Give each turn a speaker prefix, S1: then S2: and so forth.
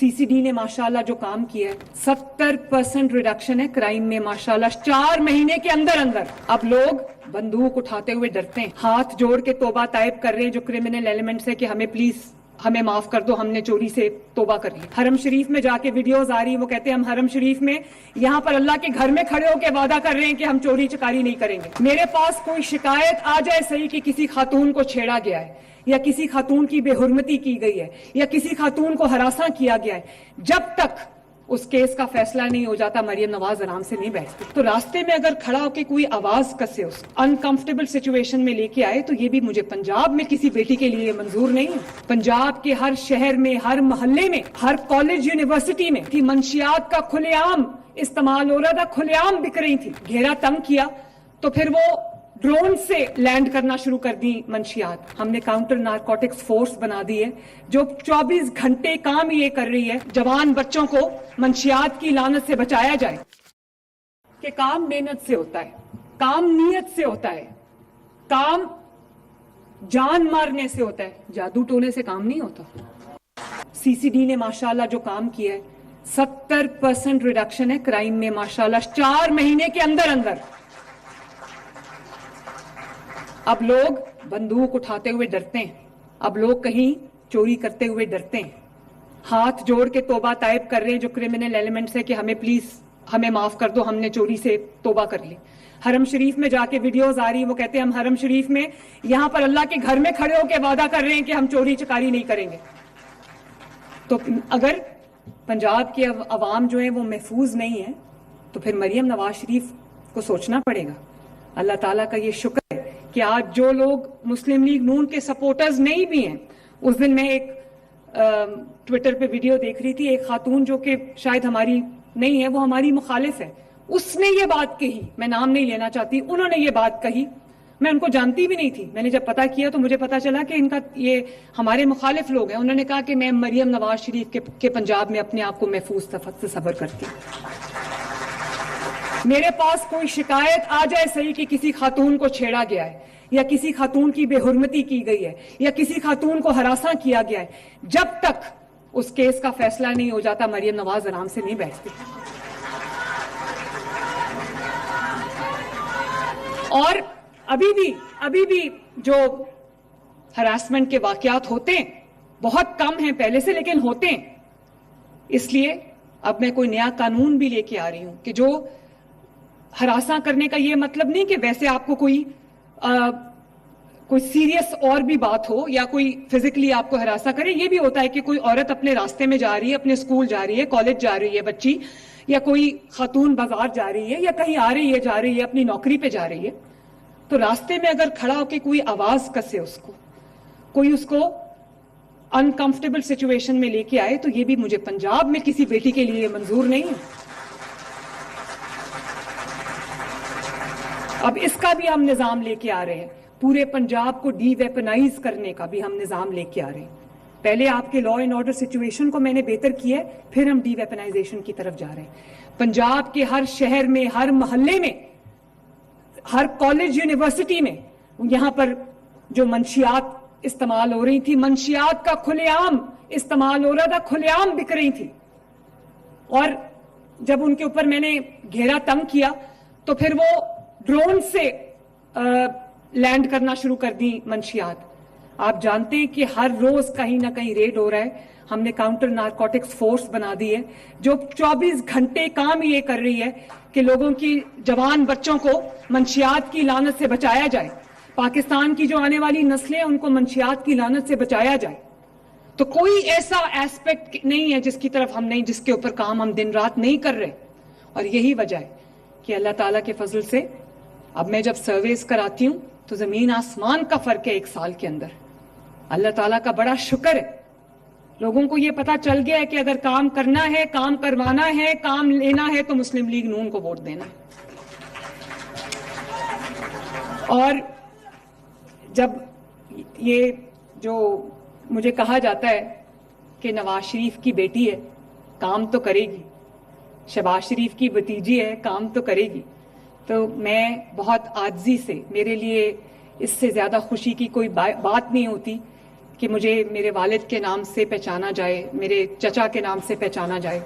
S1: CCD نے ماشاءاللہ جو کام کیا ہے 70% ریڈکشن ہے کرائم میں ماشاءاللہ 4 مہینے کے اندر اندر. اب لوگ بندوق اٹھاتے ہوئے ڈرتے ہیں, ہاتھ جوڑ کے توبہ طائب کر رہے ہیں جو کرمنل ایلیمنٹس ہے کہ ہمیں پلیز ہمیں معاف کر دو, ہم نے چوری سے توبہ کر لی. حرم شریف میں جا کے ویڈیوز آ رہی, وہ کہتے ہیں ہم حرم شریف میں یہاں پر اللہ کے گھر میں کھڑے ہو کے وعدہ کر رہے ہیں کہ ہم چوری چکاری نہیں کریں گے. میرے پاس کوئی شکایت آ جائے صحیح کہ کسی خاتون کو چھیڑا گیا ہے یا کسی خاتون کی بے حرمتی کی گئی ہے یا کسی خاتون کو ہراساں کیا گیا ہے, جب تک اس کیس کا فیصلہ نہیں ہو جاتا مریم نواز آرام سے نہیں بیٹھتی. تو راستے میں اگر کھڑا ہو کے کوئی آواز کسے اس انکمفرٹیبل سچویشن میں لے کے آئے تو یہ بھی مجھے پنجاب میں کسی بیٹی کے لیے منظور نہیں ہے. پنجاب کے ہر شہر میں, ہر محلے میں, ہر کالج یونیورسٹی میں کی منشیات کا کھلے عام استعمال ہو رہا تھا, کھلے عام بک رہی تھی. گھیرا تنگ کیا تو پھر وہ ڈرون سے لینڈ کرنا شروع کر دی منشیات. ہم نے کاؤنٹر نارکوٹکس فورس بنا دی ہے جو 24 گھنٹے کام یہ کر رہی ہے جوان بچوں کو منشیات کی لعنت سے بچایا جائے. کہ کام محنت سے ہوتا ہے, کام نیت سے ہوتا ہے, کام جان مارنے سے ہوتا ہے, جادو ٹونے سے کام نہیں ہوتا. CCD نے ماشاءاللہ جو کام کیا ہے 70% ریڈکشن ہے کرائم میں ماشاءاللہ 4 مہینے کے اندر اندر. اب لوگ بندوق اٹھاتے ہوئے ڈرتے ہیں, اب لوگ کہیں چوری کرتے ہوئے ڈرتے ہیں, ہاتھ جوڑ کے توبہ طائب کر رہے ہیں جو کرمنل ایلیمنٹس ہے کہ ہمیں پلیز ہمیں معاف کر دو, ہم نے چوری سے توبہ کر لی. حرم شریف میں جا کے ویڈیوز آ رہی, وہ کہتے ہیں ہم حرم شریف میں یہاں پر اللہ کے گھر میں کھڑے ہو کے وعدہ کر رہے ہیں کہ ہم چوری چکاری نہیں کریں گے. تو اگر پنجاب کے عوام جو ہیں وہ محفوظ نہیں ہیں تو پھر مریم نواز شریف کو سوچنا پڑے گا. اللہ تعالیٰ کا یہ شکر ہے کہ آج جو لوگ مسلم لیگ نون کے سپورٹرز نہیں بھی ہیں, اس دن میں ایک ٹویٹر پہ ویڈیو دیکھ رہی تھی, ایک خاتون جو کہ شاید ہماری نہیں ہے, وہ ہماری مخالف ہے, اس نے یہ بات کہی, میں نام نہیں لینا چاہتی, انہوں نے یہ بات کہی, میں ان کو جانتی بھی نہیں تھی. میں نے جب پتا کیا تو مجھے پتا چلا کہ ان کا یہ ہمارے مخالف لوگ ہیں. انہوں نے کہا کہ میں مریم نواز شریف کے پنجاب میں اپنے آپ کو محفوظ تصور کرتی ہوں. میرے پاس کوئی شکایت آ جائے صحیح کہ کسی خاتون کو چھیڑا گیا ہے یا کسی خاتون کی بے حرمتی کی گئی ہے یا کسی خاتون کو ہراساں کیا گیا ہے, جب تک اس کیس کا فیصلہ نہیں ہو جاتا مریم نواز آرام سے نہیں بیٹھتی. اور ابھی بھی جو ہراسمنٹ کے واقعات ہوتے ہیں بہت کم ہیں پہلے سے, لیکن ہوتے ہیں. اس لیے اب میں کوئی نیا قانون بھی لے کے آ رہی ہوں کہ جو ہراساں کرنے کا یہ مطلب نہیں کہ ویسے آپ کو کوئی سیریس اور بھی بات ہو یا کوئی فزیکلی آپ کو ہراساں کرے. یہ بھی ہوتا ہے کہ کوئی عورت اپنے راستے میں جا رہی ہے, اپنے اسکول جا رہی ہے, کالج جا رہی ہے بچی, یا کوئی خاتون بازار جا رہی ہے یا کہیں آ رہی ہے جا رہی ہے, اپنی نوکری پہ جا رہی ہے, تو راستے میں اگر کھڑا ہو کے کوئی آواز کسے اس کو, کوئی اس کو انکمفرٹیبل سچویشن میں لے کے آئے تو یہ بھی مجھے پنجاب میں کسی بیٹی کے لیے منظور نہیں ہے. اب اس کا بھی ہم نظام لے کے آ رہے ہیں, پورے پنجاب کو ڈی ویپنائز کرنے کا بھی ہم نظام لے کے آ رہے ہیں. پہلے آپ کے لا اینڈ آرڈر سچویشن کو میں نے بہتر کیا ہے, پھر ہم ڈی ویپنائزیشن کی طرف جا رہے ہیں. پنجاب کے ہر شہر میں, ہر محلے میں, ہر کالج یونیورسٹی میں یہاں پر جو منشیات استعمال ہو رہی تھی, منشیات کا کھلے عام استعمال ہو رہا تھا, کھلے عام بک رہی تھی. اور جب ان کے اوپر میں نے گھیرا تنگ کیا تو پھر وہ ڈرون سے لینڈ کرنا شروع کر دی منشیات. آپ جانتے ہیں کہ ہر روز کہیں نہ کہیں ریڈ ہو رہا ہے. ہم نے کاؤنٹر نارکوٹکس فورس بنا دی ہے جو 24 گھنٹے کام یہ کر رہی ہے کہ لوگوں کی جوان بچوں کو منشیات کی لعنت سے بچایا جائے. پاکستان کی جو آنے والی نسلیں ان کو منشیات کی لعنت سے بچایا جائے. تو کوئی ایسا ایسپیکٹ نہیں ہے جس کی طرف ہم نہیں, جس کے اوپر کام ہم دن رات نہیں کر رہے. اور یہی وجہ ہے کہ اللہ تعالیٰ کے فضل سے اب میں جب سرویز کراتی ہوں تو زمین آسمان کا فرق ہے 1 سال کے اندر. اللہ تعالیٰ کا بڑا شکر ہے, لوگوں کو یہ پتا چل گیا ہے کہ اگر کام کرنا ہے, کام کروانا ہے, کام لینا ہے تو مسلم لیگ نون کو ووٹ دینا ہے. اور جب یہ جو مجھے کہا جاتا ہے کہ نواز شریف کی بیٹی ہے کام تو کرے گی, شہباز شریف کی بھتیجی ہے کام تو کرے گی, تو میں بہت عاجزی سے, میرے لیے اس سے زیادہ خوشی کی کوئی بات نہیں ہوتی کہ مجھے میرے والد کے نام سے پہچانا جائے, میرے چچا کے نام سے پہچانا جائے.